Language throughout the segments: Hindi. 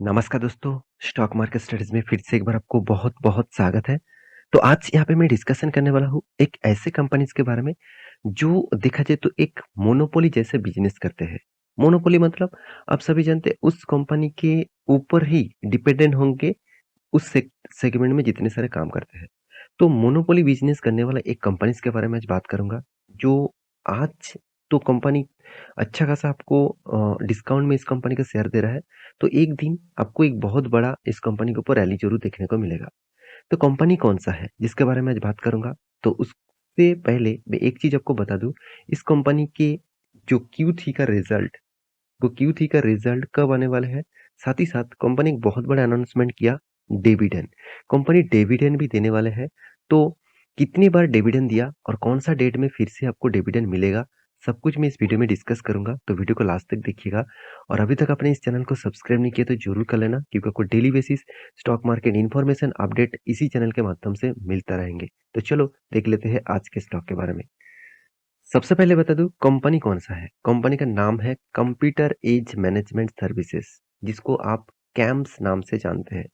नमस्कार दोस्तों, स्टॉक मार्केट स्टडीज़ में फिर से एक बार आपको बहुत-बहुत स्वागत है। तो आज यहाँ पे मैं डिस्कशन करने वाला हूँ एक ऐसे कंपनीज़ के बारे में, जो देखा जाए तो एक मोनोपोली जैसे बिज़नेस करते हैं। मोनोपोली मतलब आप सभी जानते हैं उस कंपनी के ऊपर ही डिपेंडेंट होंगे उस सेगमेंट में जितने सारे काम करते हैं। तो मोनोपोली बिज़नेस करने वाला एक कंपनीज़ के बारे में आज बात करूँगा, जो आज तो कंपनी अच्छा खासा आपको डिस्काउंट में इस कंपनी का शेयर दे रहा है। तो एक दिन आपको एक बहुत बड़ा इस कंपनी के ऊपर रैली ज़रूर देखने को मिलेगा। तो कंपनी कौन-सा है, जिसके बारे में आज बात करूँगा। तो उससे पहले मैं एक चीज़ आपको बता दूँ, इस कंपनी के जो Q3 का रिज़ल्ट वो Q3 का रिज़ल्ट कब आने वाला है, साथ ही साथ कंपनी एक बहुत बड़ा अनाउंसमेंट किया डिविडेंड। कंपनी डिविडेंड भी देने वाले हैं, तो कितनी बार डिविडेंड दिया और कौन-सा डेट में फिर से आपको डिविडेंड मिलेगा, सब कुछ मैं इस वीडियो में डिस्कस करूँगा, तो वीडियो को लास्ट तक देखिएगा। और अभी तक आपने इस चैनल को सब्सक्राइब नहीं किया तो ज़रूर कर लेना, क्योंकि आपको daily basis stock market information update इसी चैनल के माध्यम से मिलता रहेंगे। तो चलो देख लेते हैं आज के स्टॉक के बारे में। सबसे पहले बता दूँ कंपनी कौन-सा है? कंपनी का नाम है कंप्यूटर एज मैनेजमेंट सर्विसेज़, जिसको आप कैम्स नाम से जानते हैं।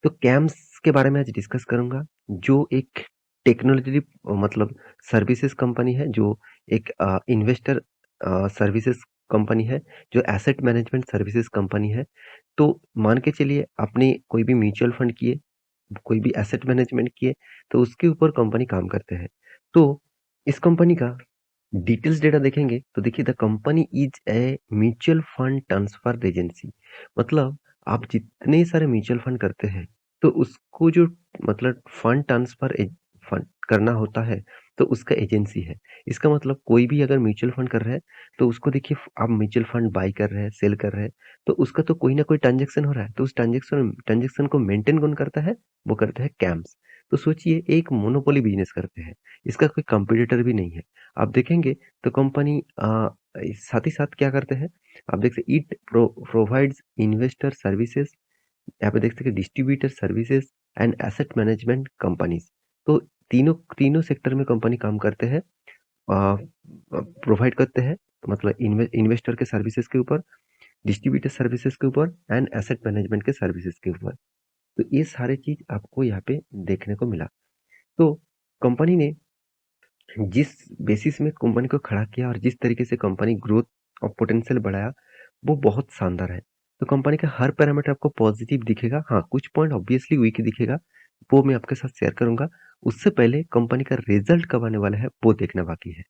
तो कैम्स के बारे में आज डिस्कस करूँगा, जो एक टेक्नोलॉजी मतलब सर्विसेज़ कंपनी है, जो एक इन्वेस्टर सर्विसेज़ कंपनी है, जो एसेट मैनेजमेंट सर्विसेज़ कंपनी है। तो मान के चलिए आपने कोई भी म्यूचुअल फंड किए, कोई भी एसेट मैनेजमेंट किए, तो उसके ऊपर कंपनी काम करते हैं। तो इस कंपनी का डिटेल्स डेटा देखेंगे तो देखिए the company is a mutual fund transfer agency. मतलब आप जितने सारे म्यूचुअल फंड करते हैं तो उसको जो मतलब फंड ट्रांसफर फंड करना होता है तो उसका एजेंसी है। इसका मतलब कोई भी अगर म्यूचुअल फंड कर रहा है तो उसको देखिए आप म्यूचुअल फंड बाई कर रहे हैं, सेल कर रहे हैं, तो उसका तो कोई ना कोई ट्रांजेक्शन हो रहा है, तो उस ट्रांजेक्शन को मेंटेन कौन करता है? वो करता है कैम्स। तो सोचिए एक मोनोपोली बिजनेस करते हैं, इसका कोई कंपटीटर भी नहीं है। आप देखेंगे तो कंपनी साथ ही साथ क्या करते हैं, आप देख सकते इट प्रोवाइड्स इन्वेस्टर सर्विसेज, यहाँ पे देख सकते हैं distributor services and asset management companies. तो तीनों तीनों सेक्टर में कंपनी काम करते हैं, प्रोवाइड करते हैं, मतलब इन्वेस्टर के सर्विसेज के ऊपर, डिस्ट्रीब्यूटर सर्विसेज के ऊपर एंड एसेट मैनेजमेंट के सर्विसेज के ऊपर। तो ये सारे चीज आपको यहाँ पे देखने को मिला। तो कंपनी ने जिस बेसिस में कंपनी को खड़ा किया और जिस तरीके से कंपनी ग्रोथ और पोटेंशियल बढ़ाया, वो बहुत शानदार है। तो कंपनी का हर पैरामीटर आपको पॉजिटिव दिखेगा। हाँ, कुछ पॉइंट ऑब्वियसली वीक दिखेगा, वो मैं आपके साथ शेयर करूँगा। उससे पहले कंपनी का रिजल्ट कब आने वाला है, वो देखना बाकी है।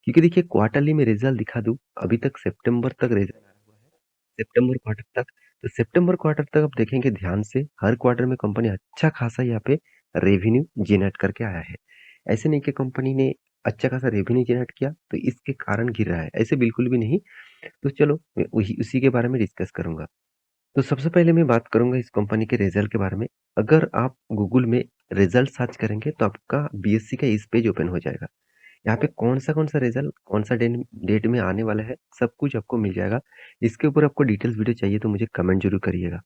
क्योंकि देखिए क्वार्टरली में रिजल्ट दिखा दूँ, अभी तक सितंबर तक रिजल्ट आया हुआ है, सितंबर क्वार्टर तक। तो सितंबर क्वार्टर तक आप देखेंगे ध्यान से, हर क्वार्टर में कंपनी अच्छा खासा यहाँ पे रेवेन्यू जनरेट करके आया है। ऐसे नहीं कि कंपनी ने अच्छा खासा रेवेन्यू जनरेट किया तो इसके कारण गिर रहा है, ऐसे बिल्कुल भी नहीं। तो चलो मैं वही उसी के बारे में डिस्कस करूंगा। तो सबसे पहले मैं बात करूंगा इस कंपनी के रिजल्ट के बारे में। अगर आप गूगल में रिजल्ट सर्च करेंगे तो आपका बीएससी का इस पेज ओपन हो जाएगा। यहाँ पे कौन सा रिजल्ट कौन सा डेट में आने वाला है, सब कुछ आपको मिल जाएगा। इसके ऊपर आपको डिटेल्स वीडियो चाहिए तो मुझे कमेंट जरूर करिएगा।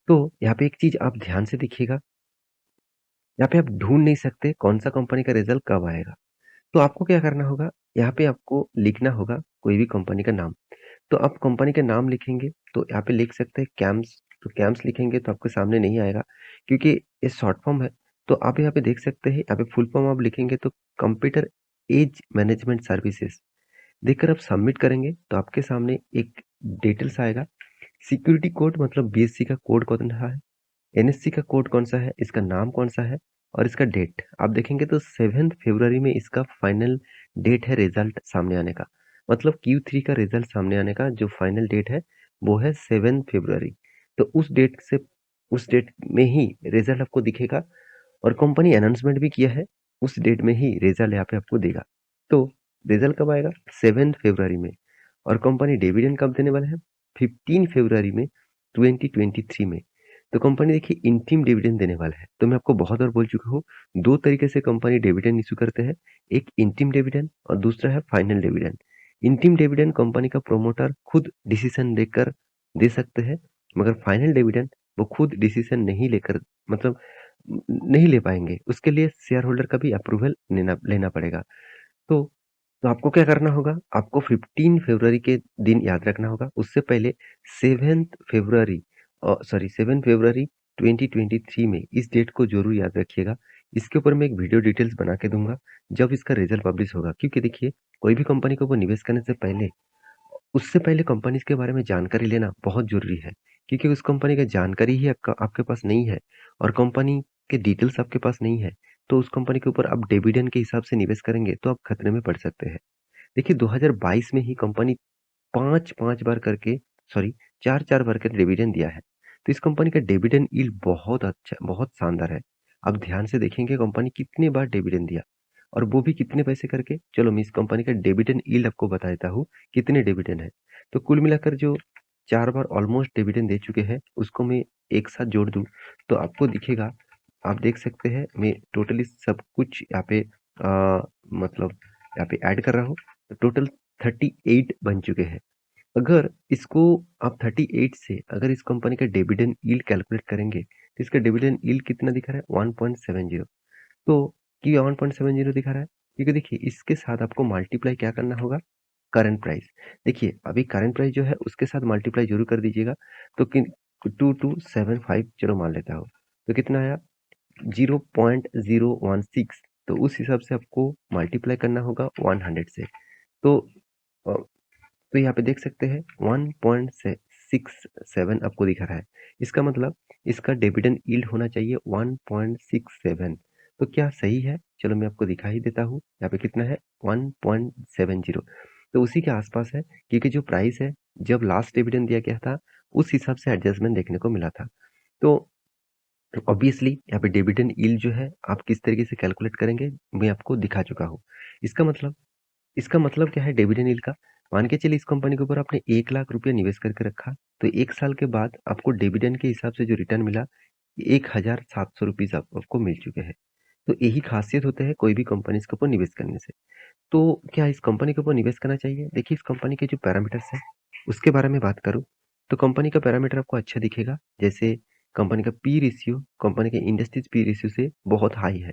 तो यहाँ पे एक चीज आप ध्यान से देखिएगा, यहाँ पे आप ढूंढ नहीं सकते कौन सा कंपनी का रिजल्ट कब आएगा। तो आपको क्या करना होगा, यहाँ पे आपको लिखना होगा कोई भी कंपनी का नाम। तो आप कंपनी का नाम लिखेंगे तो यहाँ पे लिख सकते हैं कैम्स। तो कैम्स लिखेंगे तो आपके सामने नहीं आएगा, क्योंकि ये शॉर्ट फॉर्म है। तो आप यहाँ पे देख सकते हैं, यहाँ पे फुल फॉर्म आप लिखेंगे तो कंप्यूटर एज मैनेजमेंट सर्विसेज देखकर आप सबमिट करेंगे तो आपके सामने एक डिटेल्स आएगा। सिक्योरिटी कोड मतलब बीएससी का कोड कौन सा है, एनएससी का कोड कौन सा है, इसका नाम कौन सा है, और इसका डेट आप देखेंगे तो 7 फरवरी में इसका फाइनल डेट है रिजल्ट सामने आने का। मतलब Q3 का रिजल्ट सामने आने का जो फाइनल डेट है वो है 7 फरवरी। तो उस डेट में ही रिजल्ट आपको दिखेगा, और कंपनी अनाउंसमेंट भी किया है उस डेट में ही रिजल्ट यहाँ पे आपको देगा। तो रिजल्ट कब आएगा? 7 फरवरी में। और कंपनी डिविडेंड कब देने वाला है? 15 फरवरी में 2023 में। तो कंपनी देखिए इंटीम डिविडेंड देने वाला है। तो मैं आपको बहुत बार बोल चुका हूँ, दो तरीके से कंपनी डिविडेंड इशू करते हैं, एक इंटीम डिविडेंड और दूसरा है final dividend. Interim dividend company का प्रोमोटर खुद डिसीजन लेकर दे सकते हैं, मगर फाइनल डिविडेंड वो खुद डिसीजन नहीं लेकर मतलब नहीं ले पाएंगे, उसके लिए शेयर होल्डर का भी अप्रूवल लेना लेना पड़ेगा। तो तो आपको क्या करना होगा, आपको 15 फरवरी के दिन याद रखना होगा, उससे पहले 7 फरवरी सॉरी 7 फरवरी 2023 में, इस डेट को ज़रूर याद रखिएगा। इसके ऊपर मैं एक वीडियो डिटेल्स बना के दूँगा, जब इसका रिज़ल्ट पब्लिश होगा। क्योंकि देखिए, कोई भी कंपनी के ऊपर निवेश करने से पहले, उससे पहले कंपनीज़ के बारे में जानकारी लेना बहुत ज़रूरी है। क्योंकि उस कंपनी की जानकारी ही आपके पास नहीं है और कंपनी के डिटेल्स आपके पास नहीं है, तो उस कंपनी के ऊपर आप डिविडेंड के हिसाब से निवेश करेंगे, तो आप खतरे में पड़ सकते हैं। देखिए 2022 में ही कंपनी 5-5 बार करके, सॉरी 4-4 बार करके डिविडेंड दिया है। तो इस कंपनी का डिविडेंड यील्ड बहुत अच्छा, बहुत शानदार है। आप ध्यान से देखेंगे कंपनी कितने बार डिविडेंड दिया और वो भी कितने पैसे करके। चलो मैं इस कंपनी का डिविडेंड यील्ड आपको बता देता हूँ, कितने डिविडेंड है। तो कुल मिलाकर जो 4 बार ऑलमोस्ट डिविडेंड दे चुके हैं, उसको मैं एक साथ जोड़ दूँ, तो आपको दिखेगा, आप देख सकते हैं मैं टोटली सब कुछ यहाँ पे मतलब यहाँ पे ऐड कर रहा हूँ। तो टोटल 38 बन चुके हैं। अगर इसको आप 38 से अगर इस कंपनी का डिविडेंड यील्ड कैलकुलेट करेंगे, तो इसका डिविडेंड यील्ड कितना दिखा रहा है? 1.70। तो क्यों 1.70 दिखा रहा है? क्योंकि देखिए इसके साथ आपको मल्टीप्लाई क्या करना होगा? Current price. देखिए अभी करंट प्राइस जो है उसके साथ मल्टीप्लाई ज़रूर कर दीजिएगा। तो किन 2275 चलो मान लेता हूँ। तो कितना आया? 0.016। तो उस हिसाब से आपको मल्टीप्लाई करना होगा 100 से। तो अ, तो यहाँ पे देख सकते हैं 1.67 आपको दिखा रहा है। इसका मतलब इसका डिविडेंड यील्ड होना चाहिए 1.67। तो क्या सही है? चलो मैं आपको दिखा ही देता हूँ। यहाँ पे कितना है? 1.70। तो उसी के आसपास है, क्योंकि जो प्राइस है जब लास्ट डिविडेंड दिया गया था, उस हिसाब से एडजस्टमेंट देखने को मिला था। तो ऑब्वियसली यहाँ पे डिविडेंड यील्ड जो है आप किस तरीके से कैलकुलेट करेंगे, मैं आपको दिखा चुका हूँ। इसका मतलब इसका मतलब क्या है डिविडेंड यील्ड का? मान के चलिए इस कंपनी के ऊपर आपने 1 लाख रुपया निवेश करके रखा, तो 1 साल के बाद आपको डिविडेंड के हिसाब से जो रिटर्न मिला, 1700 रुपीज़ आपको मिल चुके हैं। तो यही खासियत होता है कोई भी कंपनीज़ के ऊपर निवेश करने से। तो क्या इस कंपनी के ऊपर निवेश करना चाहिए? देखिए इस कंपनी के जो पैरामीटर्स हैं, उसके बारे में बात करूँ, तो कंपनी का पैरामीटर आपको अच्छा दिखेगा। जैसे कंपनी का पी रेशियो कंपनी के इंडस्ट्रीज़ पी रेशियो से बहुत हाई है।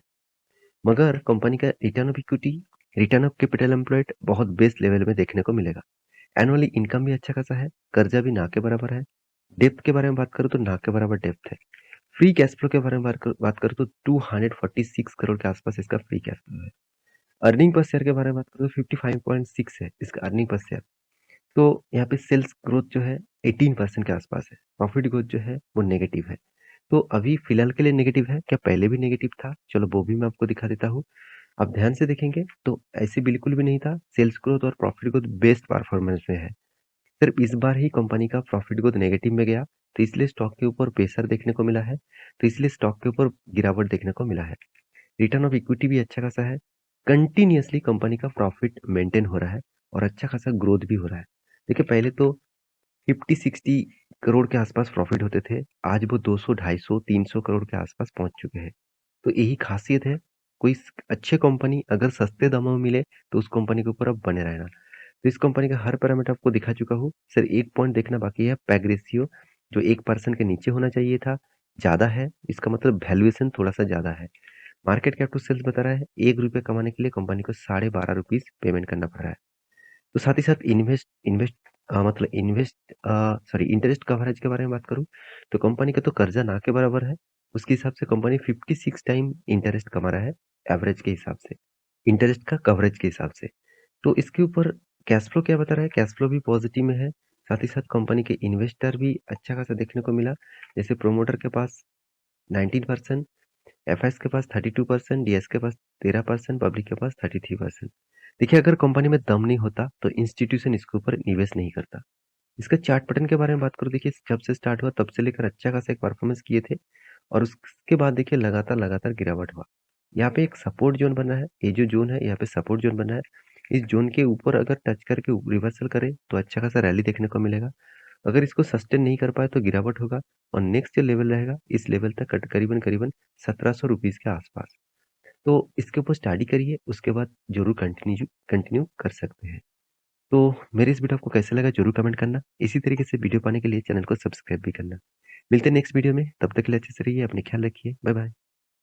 मगर कंपनी का return of equity, return of capital employed बहुत बेस्ट लेवल में देखने को मिलेगा। एनुअली इनकम भी अच्छा खासा है, कर्जा भी ना के बराबर है। डेप्थ के बारे में बात करूँ तो ना के बराबर डेप्थ है। फ्री कैश फ्लो के बारे में बात करूँ तो 246 करोड़ के आसपास इसका फ्री कैश फ्लो है। अर्निंग पर शेयर के बारे में बात करूँ तो 55.6 है इसका अर्निंग पर शेयर। तो यहाँ पे सेल्स ग्रोथ जो है 18% के आसपास है। प्रॉफिट ग्रोथ जो है वो नेगेटिव है। तो अभी फिलहाल के लिए नेगेटिव है, क्या पहले भी नेगेटिव था? चलो वो भी मैं आपको दिखा देता हूँ। आप ध्यान से देखेंगे तो ऐसे बिल्कुल भी नहीं था। सेल्स ग्रोथ और प्रॉफिट ग्रोथ बेस्ट परफॉर्मेंस में है। सिर्फ इस बार ही कंपनी का प्रॉफिट ग्रोथ नेगेटिव में गया, तो इसलिए स्टॉक के ऊपर प्रेशर देखने को मिला है। तो इसलिए स्टॉक के ऊपर गिरावट देखने को मिला है। रिटर्न ऑफ इक्विटी भी अच्छा खासा है। कंटिन्यूअसली कंपनी का प्रॉफिट मेंटेन हो रहा है और अच्छा खासा ग्रोथ भी हो रहा है। देखिए पहले तो 50-60 करोड़ के आसपास प्रॉफिट होते थे। आज वो 200, 250, 300 करोड़ के आसपास पहुंच चुके हैं। तो यही खासियत है, कोई अच्छे कंपनी अगर सस्ते दामों में मिले तो उस कंपनी के ऊपर आप बने रहना। तो इस कंपनी का हर पैरामीटर आपको दिखा चुका हूँ। सिर्फ एक पॉइंट देखना बाकी है, पैग रेशियो जो 1% के नीचे होना चाहिए था, ज़्यादा है। इसका मतलब वैल्यूएशन थोड़ा सा ज़्यादा है। मार्केट कैप टू सेल्स बता रहा है 1 रुपये कमाने के लिए कंपनी को 12.5 रुपीज़ पेमेंट करना पड़ रहा है। तो साथ ही साथ इन्वेस्ट इन्वेस्ट मतलब इन्वेस्ट सॉरी इंटरेस्ट कवरेज के बारे में बात करूँ, तो कंपनी का तो कर्जा ना के बराबर है। उसके हिसाब से कंपनी 56 टाइम इंटरेस्ट कमा रहा है, एवरेज के हिसाब से, इंटरेस्ट का कवरेज के हिसाब से। तो इसके ऊपर कैश फ्लो क्या बता रहा है? कैश फ्लो भी पॉजिटिव में है। साथ ही साथ कंपनी के इन्वेस्टर भी अच्छा खासा देखने को मिला। जैसे प्रोमोटर के पास 19%, एफएस के पास 32%, डीएस के पास 13%, पब्लिक के पास 33%। देखिए अगर कंपनी में दम नहीं होता तो इंस्टीट्यूशन इसके ऊपर निवेश नहीं करता। इसका चार्ट पैटर्न के बारे में बात करूँ, देखिए जब से स्टार्ट हुआ तब से लेकर अच्छा खासा एक परफॉर्मेंस किए थे और उसके बाद देखिए लगातार लगातार गिरावट हुआ। यहाँ पे एक सपोर्ट जोन बना है, ये जो जोन है यहाँ पे सपोर्ट जोन बना है। इस जोन के ऊपर अगर टच करके रिवर्सल करे तो अच्छा खासा रैली देखने को मिलेगा। अगर इसको सस्टेन नहीं कर पाए तो गिरावट होगा और नेक्स्ट जो लेवल रहेगा इस लेवल तक करीबन करीबन 1700 रुपीज के आसपास। तो इसके ऊपर स्टडी करिए, उसके बाद जरूर कंटिन्यू कंटिन्यू कर सकते हैं। तो मेरे इस वीडियो आपको कैसा लगा जरूर कमेंट करना। इसी तरीके से वीडियो पाने के लिए चैनल को सब्सक्राइब भी करना। मिलते हैं नेक्स्ट वीडियो में, तब तक के लिए अच्छे से रहिए, अपने ख्याल रखिए। Bye bye.